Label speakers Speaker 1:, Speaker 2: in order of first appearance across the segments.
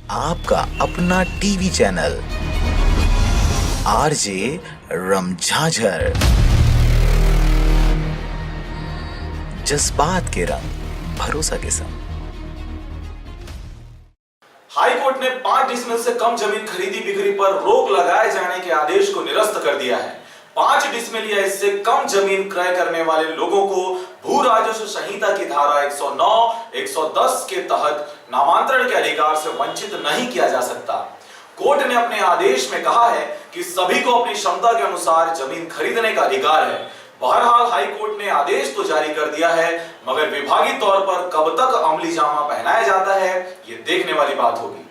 Speaker 1: आपका अपना TV channel RJ रमझाझर, जज्बात के रंग भरोसा के संग।
Speaker 2: हाई कोर्ट ने 5 डिसमिल से कम जमीन खरीदी बिक्री पर रोक लगाए जाने के आदेश को निरस्त कर दिया है। 5 डिसमिल या इससे कम जमीन क्रय करने वाले लोगों को भू राजस्व संहिता की धारा 109, 110 के तहत नामांतरण के अधिकार से वंचित नहीं किया जा सकता। कोर्ट ने अपने आदेश में कहा है कि सभी को अपनी क्षमता के अनुसार जमीन खरीदने का अधिकार है। बहरहाल हाई कोर्ट ने आदेश तो जारी कर दिया है, मगर विभागीय तौर पर कब तक अमली जामा पहनाया जाता है, ये देखने वाली बात होगी।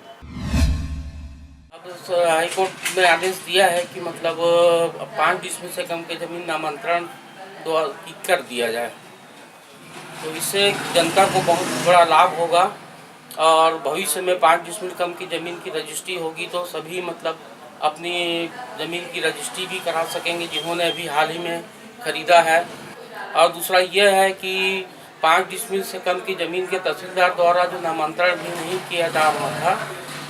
Speaker 3: हाई कोर्ट ने आदेश दिया है कि मतलब 5 डिसमिल से कम के जमीन नामांतरण कर दिया जाए, तो इससे जनता को बहुत बड़ा लाभ होगा और भविष्य में 5 डिसमिल कम की ज़मीन की रजिस्ट्री होगी तो सभी मतलब अपनी ज़मीन की रजिस्ट्री भी करा सकेंगे जिन्होंने अभी हाल ही में ख़रीदा है। और दूसरा यह है कि 5 डिसमिल से कम की ज़मीन के तहसीलदार द्वारा जो नामांतरण भी नहीं किया जा रहा था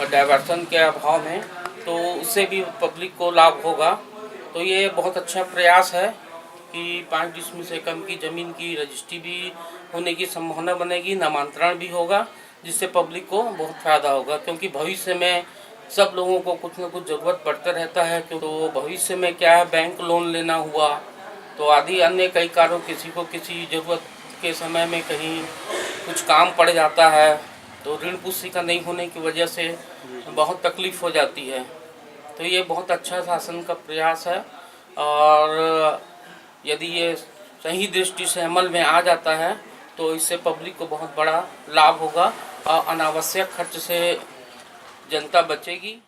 Speaker 3: और डाइवर्सन के अभाव में, तो उससे भी पब्लिक को लाभ होगा। तो ये बहुत अच्छा प्रयास है कि 5 डिसमिल से कम की ज़मीन की रजिस्ट्री भी होने की संभावना बनेगी, नामांतरण भी होगा, जिससे पब्लिक को बहुत फ़ायदा होगा। क्योंकि भविष्य में सब लोगों को कुछ न कुछ ज़रूरत पड़ता रहता है, तो भविष्य में क्या है, बैंक लोन लेना हुआ तो आदि अन्य कई कार्यों, किसी को किसी ज़रूरत के समय में कहीं कुछ काम पड़ जाता है तो ऋण पुस्तिका नहीं होने की वजह से बहुत तकलीफ़ हो जाती है। तो ये बहुत अच्छा शासन का प्रयास है और यदि ये सही दृष्टि से अमल में आ जाता है तो इससे पब्लिक को बहुत बड़ा लाभ होगा और अनावश्यक खर्च से जनता बचेगी।